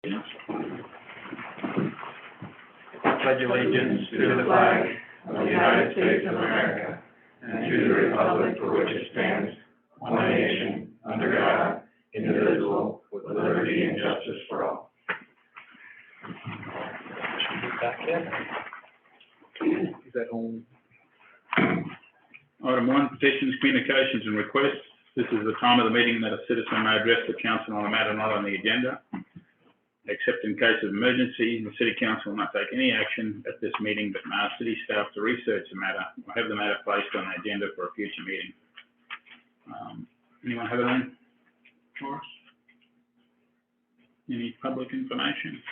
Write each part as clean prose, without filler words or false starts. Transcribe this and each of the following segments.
Pledge allegiance to the flag of the United States of America and to the republic for which it stands, one nation, under God, indivisible, with liberty and justice for all. Back in. Is that home? Item 1, petitions, communications and requests. This is the time of the meeting that a citizen may address the council on a matter not on the agenda. Except in case of emergency, the City Council will not take any action at this meeting, but may ask City staff to research the matter or have the matter placed on the agenda for a future meeting. Anyone have anything for us? Any public information?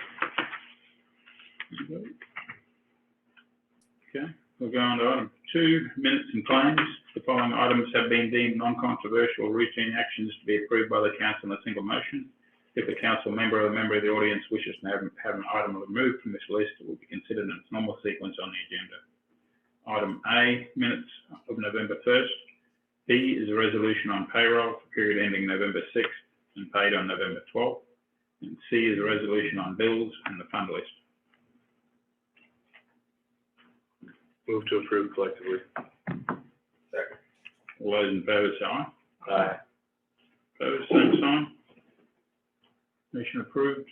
Okay, we'll go on to item 2, minutes and claims. The following items have been deemed non-controversial routine actions to be approved by the council in a single motion. If a council member or a member of the audience wishes to have an item removed from this list, it will be considered in its normal sequence on the agenda. Item A, minutes of November 1st. B is a resolution on payroll for period ending November 6th and paid on November 12th. And C is a resolution on bills and the fund list. Move to approve collectively. Second. All those in favour say aye. Aye. Opposed, same sign. Motion approved.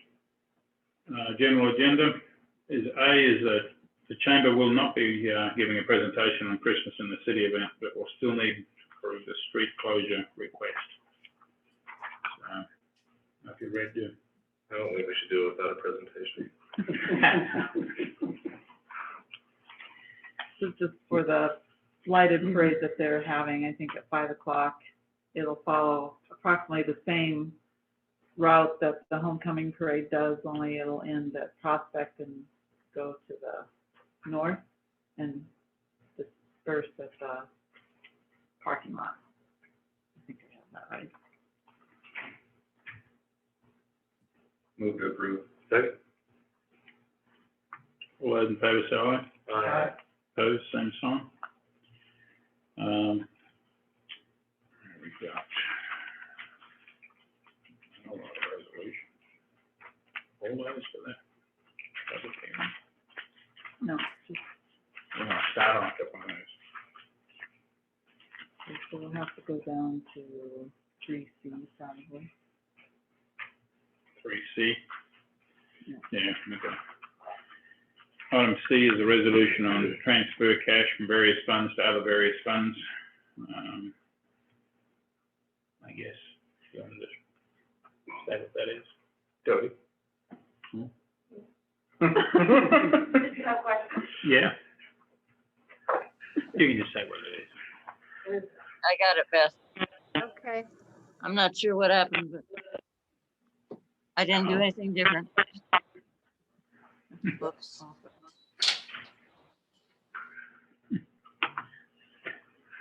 General agenda is A is that the Chamber will not be giving a presentation on Christmas in the city event, but will still need to approve the street closure request. So, if you read your... I don't think we should do it without a presentation. This is just for the lighted parade that they're having, I think at 5 o'clock. It'll follow approximately the same route that the homecoming parade does, only it'll end at Prospect and go to the north and disperse at the parking lot. I think I have that right. Move to approve. Second. All those in favour say aye. Aye. Opposed, same sign. There we go. Resolution. All those for that. Public hearing. No, just, We're going to start on a couple of those. so we'll have to go down to 3C probably. 3C. Yeah. Yeah, okay. Item C is a resolution on transfer cash from various funds to other various funds. I guess you want to just say what that is. Jody. Yeah. You can just say what it is. I got it, Beth. Okay. I'm not sure what happened, but I didn't do anything different. Whoops.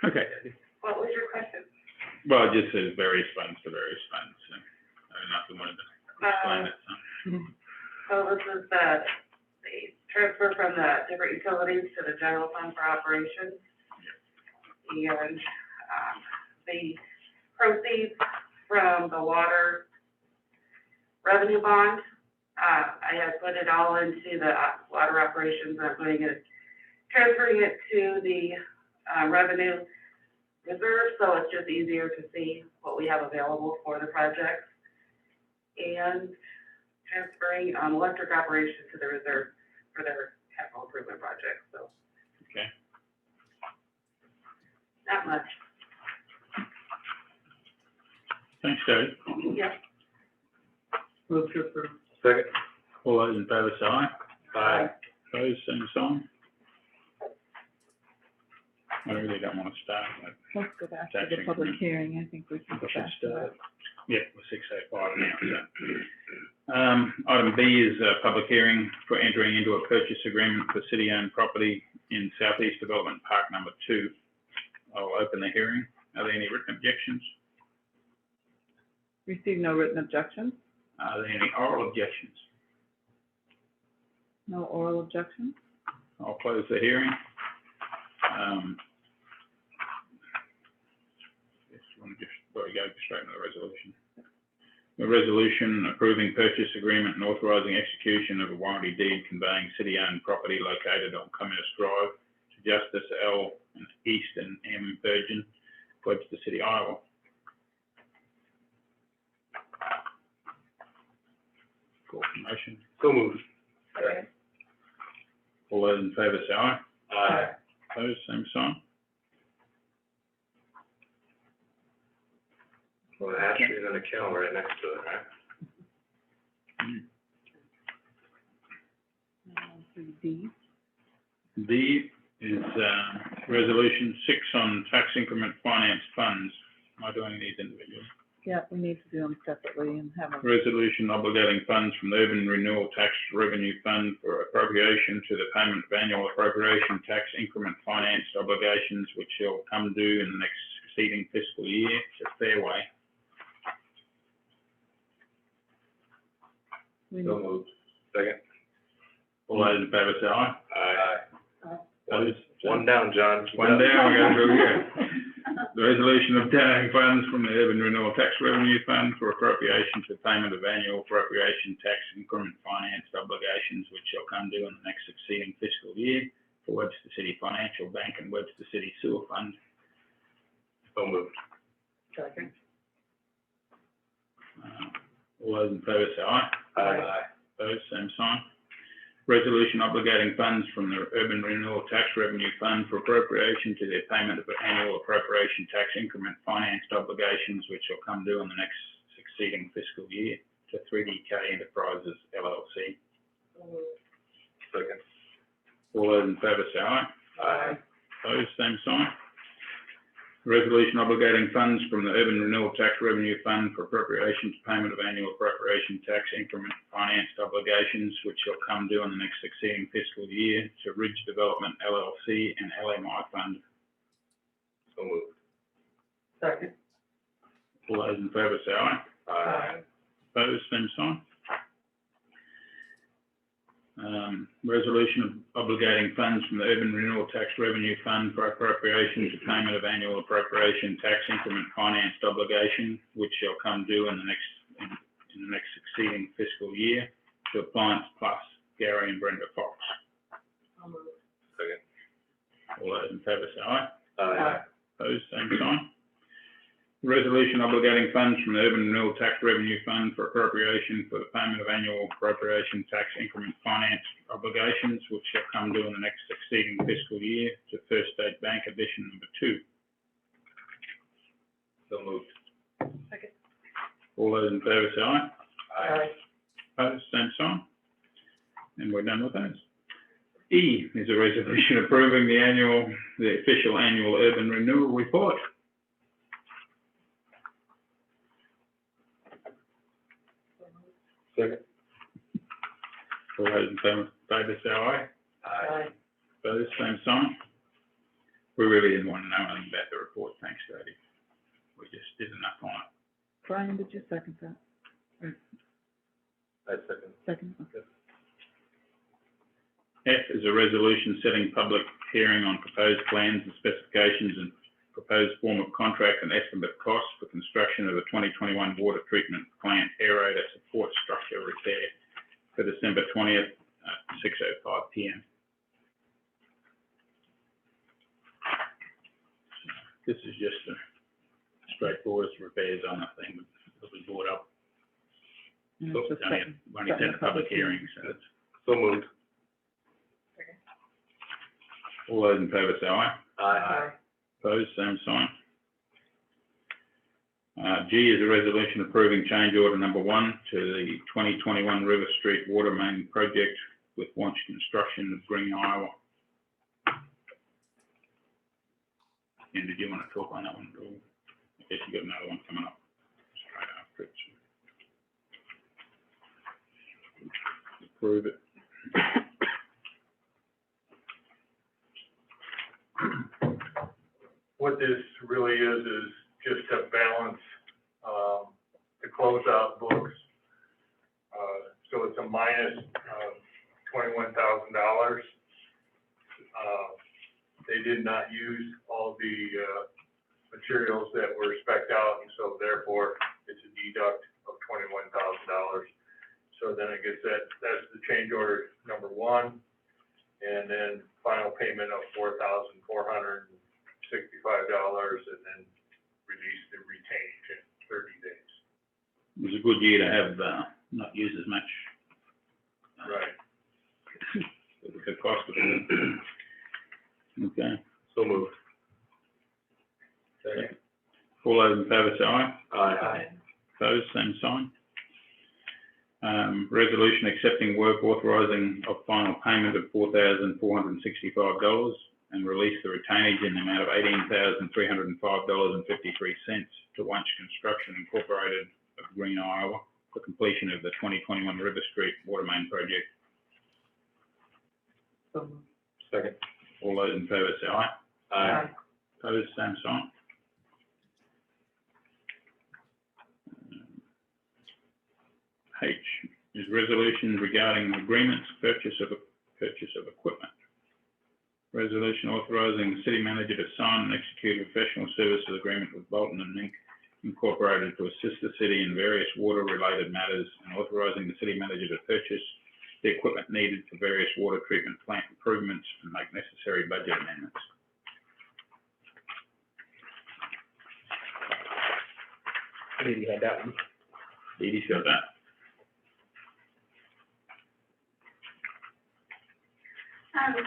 Okay. What was your question? Well, it just says various funds to various funds. So I don't know if you wanted to explain it. So this is the transfer from the different utilities to the general fund for operations. And the proceeds from the water revenue bond, I have put it all into the water operations. I'm transferring it to the revenue reserve, so it's just easier to see what we have available for the project. And transferring electric operations to the reserve for their capital improvement project, so. Okay. Not much. Thanks, Dave. Yep. Move to approve. Second. All those in favour say aye. Aye. Opposed, same sign. I really don't want to start that. Let's go back to the public hearing. I think we can go We should back to that. start. Yeah, with 6:05 now. So. Item B is a public hearing for entering into a purchase agreement for city-owned property in Southeast Development Park Number 2. I'll open the hearing. Are there any written objections? Receive no written objections? Are there any oral objections? No oral objections? I'll close the hearing. Just want to go straight into the resolution. A resolution approving purchase agreement and authorising execution of a warranty deed conveying city-owned property located on Commerce Drive to Justice L. and Easton M. Virgin, Webster City, Iowa. Call for motion. So moved. Second. All those in favour say aye. Aye. Opposed, same sign. Well, the hash is in the kennel right next to it, right? D. D is, resolution 6 on tax increment finance funds. Am I doing these individually? Yeah, we need to do them separately and have a, Resolution obligating funds from the Urban Renewal Tax Revenue Fund for appropriation to the payment of annual appropriation tax increment finance obligations which shall come due in the next succeeding fiscal year to Fairway. we So need, moved. Second. All those in favour say aye. Aye. Opposed? One down, John. Keep One it up. down, we gotta go here. The resolution obtaining funds from the Urban Renewal Tax Revenue Fund for appropriation to payment of annual appropriation tax increment financed obligations which shall come due in the next succeeding fiscal year for Webster City Financial Bank and Webster City Sewer Fund. So moved. Second. All those in favour say aye. Aye. Opposed, same sign. Resolution obligating funds from the Urban Renewal Tax Revenue Fund for appropriation to the payment of annual appropriation tax increment financed obligations which shall come due in the next succeeding fiscal year to 3DK Enterprises LLC. Second. All those in favour say aye. Aye. Opposed, same sign. Resolution obligating funds from the Urban Renewal Tax Revenue Fund for appropriation to payment of annual appropriation tax increment financed obligations which shall come due in the next succeeding fiscal year to Ridge Development LLC and LMI Fund. So moved. Second. All those in favour say aye. Aye. Opposed, same sign. Resolution obligating funds from the Urban Renewal Tax Revenue Fund for appropriation to payment of annual appropriation tax increment financed obligation which shall come due in the next succeeding fiscal year to Appliance Plus, Gary and Brenda Fox. Second. All those in favour say aye. Aye. Opposed, same sign. Resolution obligating funds from the Urban Renewal Tax Revenue Fund for appropriation for the payment of annual appropriation tax increment finance obligations which shall come due in the next succeeding fiscal year to First State Bank Edition number 2. So moved. Second. All those in favour say aye. Aye. Opposed, same sign. And we're done with those. E is a resolution approving the official annual urban renewal report. Second. All those in favour say aye. Aye. Opposed, same sign. We really didn't want to know anything about the report, thanks, Jody. We just did enough on it. Brian, did you second that? I second. Second? F is a resolution setting public hearing on proposed plans and specifications and proposed form of contract and estimate costs for construction of a 2021 water treatment plant aerator support structure repair for December 20th at 6:05 p.m. This is just a straightforward repairs on that thing that we brought up. And So it's just only setting- only setting set a public hearing, so it's, So moved. all those in favour say aye. Aye. Opposed, same sign. G is a resolution approving change order number 1 to the 2021 River Street Water Main Project with Launch Construction of Green, Iowa. And did you want to talk on that one at all? I guess you got another one coming up straight after it. Approve it. What this really is just to balance, the closeout books. So it's a minus, $21,000. They did not use all the, materials that were spec'd out, and so therefore it's a deduct of $21,000. So then it gets that's the change order number 1, and then final payment of $4,465, and then release the retainage in 30 days. It was a good year to have, not use as much. Right. The cost of it. Okay. So moved. Second. All those in favour say aye. Aye. Opposed, same sign. Resolution accepting work authorising of final payment of $4,465 and release the retainage in the amount of $18,305.53 to Wunsch Construction Incorporated of Green, Iowa, for completion of the 2021 River Street Water Main Project. So moved. Second. All those in favour say aye. Aye. Opposed, same sign. H is resolution regarding agreements, purchase of equipment. Resolution authorising the city manager to sign and execute a professional services agreement with Bolton and Mink Incorporated to assist the city in various water-related matters, and authorising the city manager to purchase the equipment needed for various water treatment plant improvements and make necessary budget amendments. Did you have that one? Dee Dee's got that.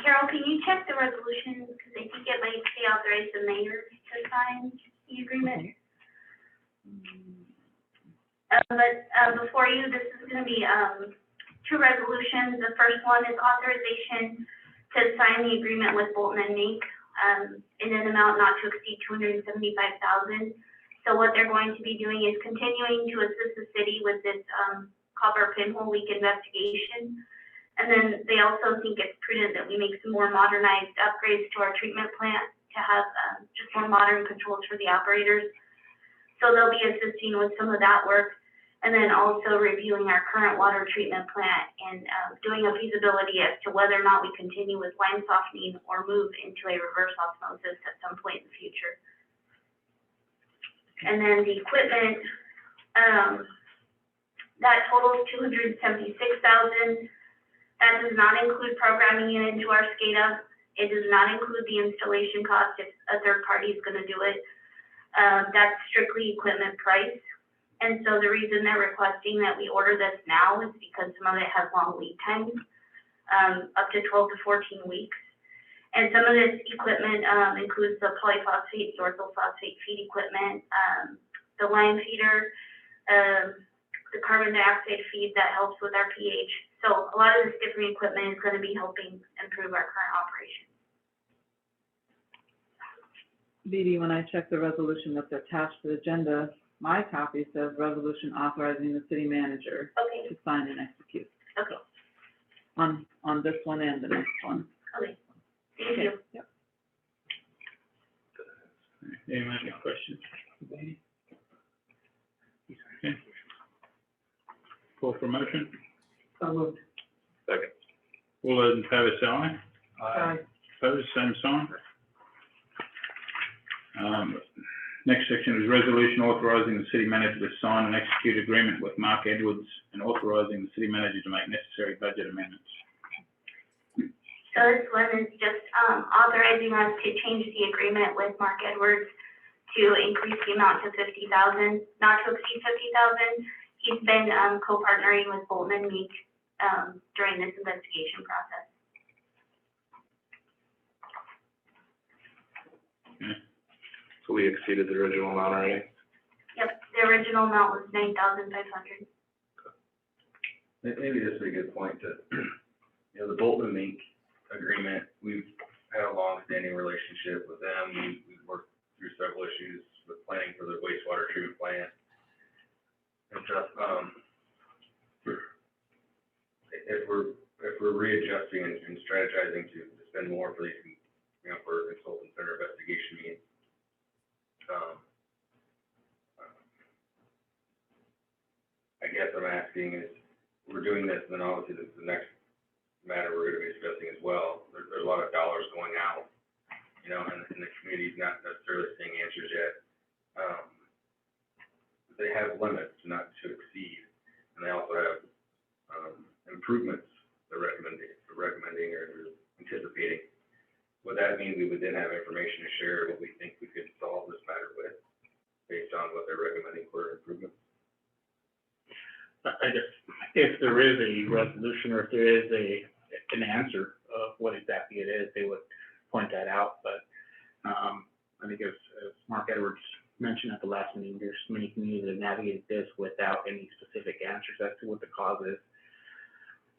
Carol, can you check the resolution, because I think it might say authorize the mayor to sign the agreement. Before you, this is gonna be, 2 resolutions. The first one is authorization to sign the agreement with Bolton and Mink, in an amount not to exceed $275,000. So what they're going to be doing is continuing to assist the city with this, copper pinhole leak investigation. And then they also think it's prudent that we make some more modernized upgrades to our treatment plant to have just more modern controls for the operators. So they'll be assisting with some of that work, and then also reviewing our current water treatment plant and doing a feasibility as to whether or not we continue with line softening or move into a reverse osmosis at some point in the future. And then the equipment, that totals $276,000. That does not include programming it into our SCADA. It does not include the installation cost if a third party is going to do it. That's strictly equipment price. And so the reason they're requesting that we order this now is because some of it has long lead times, up to 12 to 14 weeks. And some of this equipment includes the polyphosphate, the orthophosphate feed equipment, the lime feeder, the carbon dioxide feed that helps with our pH. So a lot of this different equipment is going to be helping improve our current operations. Dee Dee, when I check the resolution that's attached to the agenda, my copy says resolution authorizing the city manager Okay, to sign and execute okay, on this one and the next one. okay. Thank you. Yep. Anyone have any questions? Okay. Call for a motion. So moved. Second. All those in favour say aye. Aye. Opposed, same sign. Next section is resolution authorising the city manager to sign and execute agreement with Mark Edwards and authorising the city manager to make necessary budget amendments. So this one is just authorizing us to change the agreement with Mark Edwards to increase the amount to $50,000, not to exceed $50,000. He's been co-partnering with Bolton and Mink during this investigation process. Okay. So we exceeded the original amount already? Yep, the original amount was $9,500. Maybe this is a good point to, the Bolton and Mink agreement, we've had a long-standing relationship with them. We've worked through several issues with planning for the wastewater treatment plant and stuff. If we're readjusting and strategizing to spend more for these, for consultants and investigation meetings, I guess I'm asking is, we're doing this, and then obviously the next matter we're going to be discussing as well. There's a lot of dollars going out, and the community's not necessarily seeing answers yet. they have limits not to exceed, and they also have, improvements they're recommending or anticipating. Would that mean we would then have information to share what we think we could solve this matter with, based on what they're recommending for improvements? I guess if there is a resolution or if there is an answer of what exactly it is, they would point that out. But I think as Mark Edwards mentioned at the last meeting, there's many communities that navigate this without any specific answers as to what the cause is.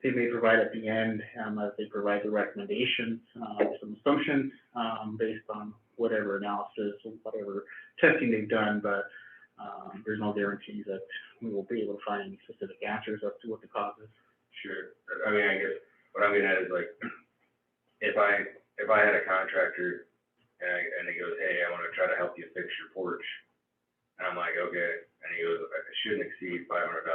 They may provide at the end, as they provide the recommendations, some assumptions based on whatever analysis, whatever testing they've done, but there's no guarantees that we will be able to find any specific answers as to what the cause is. Sure. I mean, I guess what I'm getting at is like, if I had a contractor and he goes, hey, I want to try to help you fix your porch, and I'm like, okay, and he goes, it shouldn't exceed $500,000.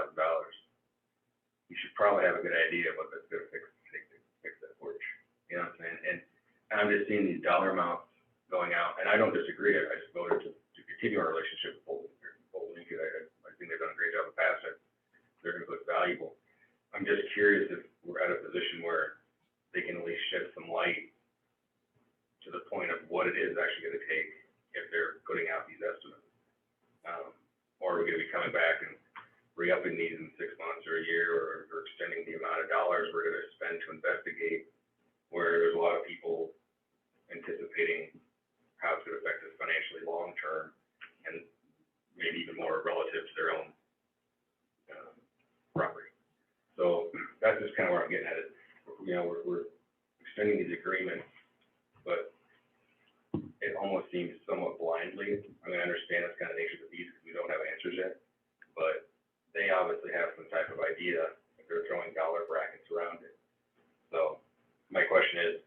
You should probably have a good idea of what that's going to fix that porch. You know what I'm saying? And I'm just seeing these dollar amounts going out, and I don't disagree. I just voted to continue our relationship with Bolton. I think they've done a great job of passing it. Their input's valuable. I'm just curious if we're at a position where they can at least shed some light to the point of what it is actually going to take if they're putting out these estimates. Or are we going to be coming back and re-upping these in 6 months or a year, or extending the amount of dollars we're going to spend to investigate, where there's a lot of people anticipating how it's going to affect us financially long-term, and maybe even more relative to their own property. So that's just kind of where I'm getting at it. You know, we're extending these agreements, but it almost seems somewhat blindly. I mean, I understand that's kind of the nature of the beast because we don't have answers yet, but they obviously have some type of idea if they're throwing dollar brackets around it. So my question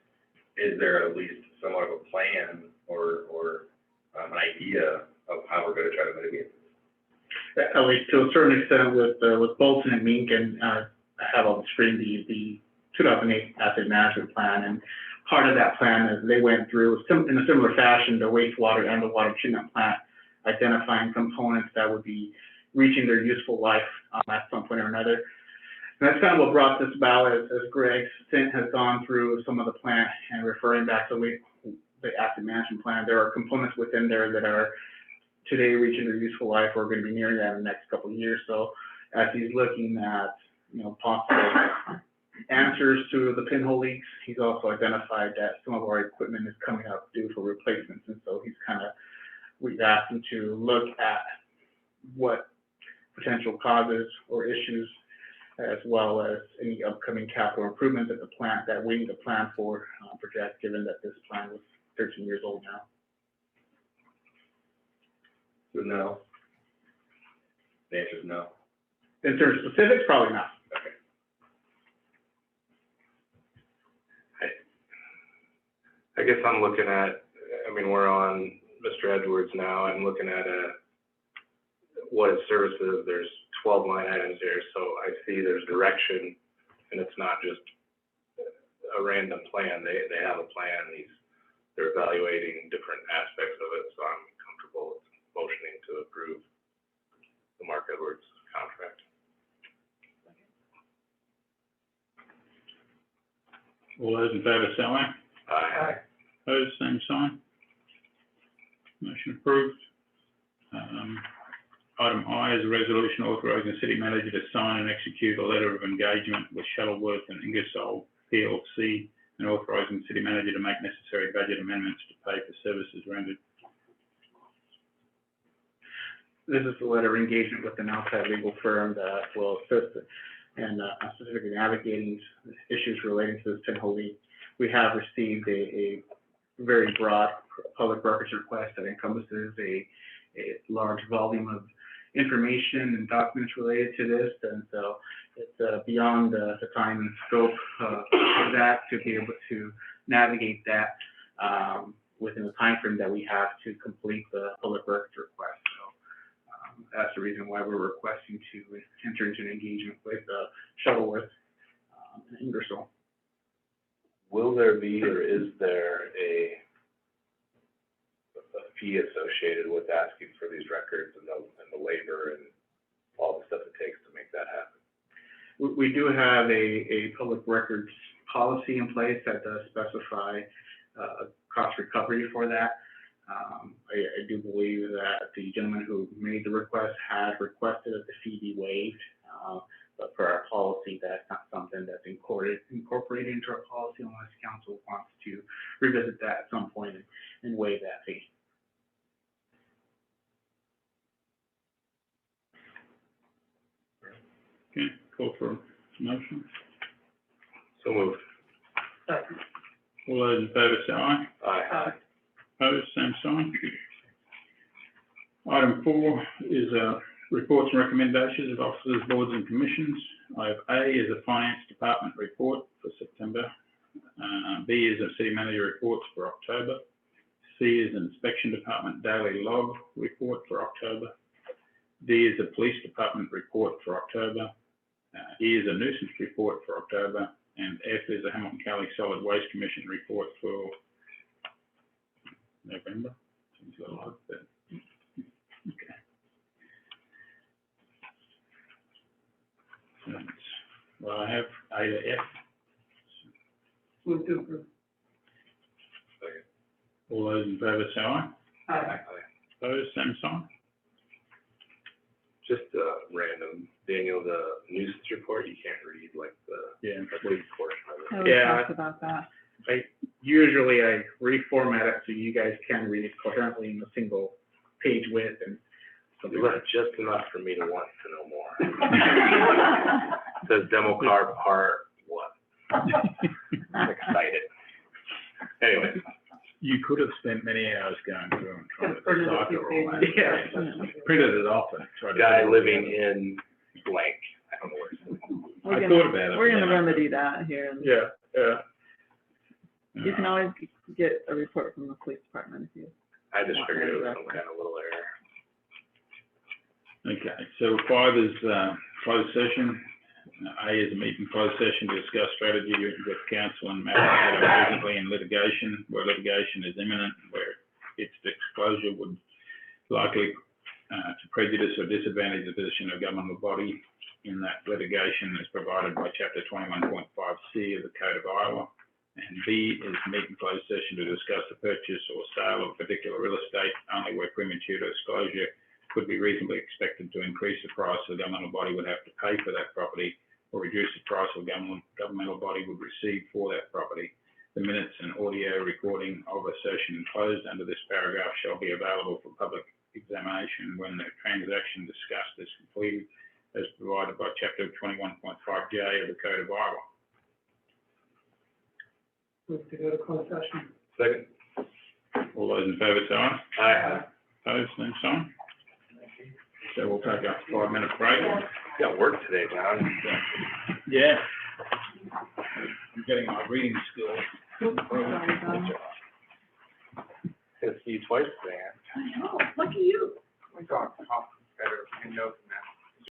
is there at least somewhat of a plan or an idea of how we're going to try to mitigate this? At least to a certain extent with Bolton and Mink, and I have on the screen the 2008 asset management plan, and part of that plan is they went through in a similar fashion the wastewater and the water treatment plant, identifying components that would be reaching their useful life at some point or another. And that's kind of what brought this about, as Greg has gone through some of the plant and referring back to the asset management plan. There are components within there that are today reaching their useful life or going to be nearing that in the next couple of years. So as he's looking at, possible answers to the pinhole leaks, he's also identified that some of our equipment is coming up due for replacements. And so we've asked him to look at what potential causes or issues, as well as any upcoming capital improvements at the plant that we need to plan for, project, given that this plan was 13 years old now. So no. The answer is no. In terms of specifics, probably not. Okay. I guess I'm looking at, we're on Mr. Edwards now. I'm looking at what his services. There's 12 line items here, so I see there's direction, and it's not just a random plan. They have a plan. They're evaluating different aspects of it, so I'm comfortable with motioning to approve the Mark Edwards contract. All those in favour say aye. Aye. Opposed, same sign. Motion approved. Item I is a resolution authorising the city manager to sign and execute a letter of engagement with Shuttleworth and Ingersoll PLC, and authorising the city manager to make necessary budget amendments to pay for services rendered. This is the letter of engagement with an outside legal firm that will assist in specifically navigating issues relating to this pinhole leak. We have received a very broad public records request that encompasses a large volume of information and documents related to this, and so it's beyond the time and scope of that to be able to navigate that within the time frame that we have to complete the public records request. So that's the reason why we're requesting to enter into an engagement with Shuttleworth and Ingersoll. Will there be, or is there a fee associated with asking for these records and the labor and all the stuff it takes to make that happen. We do have a public records policy in place that does specify, cost recovery for that. I do believe that the gentleman who made the request had requested that the fee be waived, but for our policy, that's not something that's incorporated into our policy unless council wants to revisit that at some point and waive that fee. Okay, call for a motion. So moved. All those in favour say aye. Aye. Opposed, same sign. Item 4 is reports and recommendations of officers, boards and commissions. I have A is a finance department report for September. B is a city manager report for October. C is an inspection department daily log report for October. D is a police department report for October. E is a nuisance report for October. And F is a Hamilton County Solid Waste Commission report for November. Seems a little odd, but okay. So well, I have A to F. Move to approve. Second. All those in favour say aye. Aye. Opposed, same sign. Just random, Daniel, the nuisance report, you can't read like the police portion of it. We Yeah. talked about that. Usually I reformat it so you guys can read it coherently in a single page width and something. You left just enough for me to want to know more. It says demo car part what? I'm excited. Anyway, You could have spent many hours going through and trying to Printed a decipher few all that. pages. Yeah. Printed it off and tried to. guy living in blank, I don't know where it's. We're I gonna- thought about it, We're but gonna then I- remedy that here. And Yeah, yeah. You can always get a report from the police department if you. I just figured it was some kind of little error. Okay, so 5 is closed session. A is a meeting closed session to discuss strategy with council and matters that are presently in litigation, where litigation is imminent, where its disclosure would likely to prejudice or disadvantage the position of governmental body in that litigation as provided by Chapter 21.5C of the Code of Iowa. And B is meeting closed session to discuss the purchase or sale of particular real estate only where premature disclosure could be reasonably expected to increase the price the governmental body would have to pay for that property or reduce the price the governmental body would receive for that property. The minutes and audio recording of a session enclosed under this paragraph shall be available for public examination when the transaction discussed is completed as provided by Chapter 21.5J of the Code of Iowa. Move to go to closed session. Second. All those in favour say aye. Aye. Opposed, same sign. So we'll take a 5-minute break. Got work today, John. Yeah. I'm getting my reading skills. Gonna see you twice today. I know, lucky you. We got better,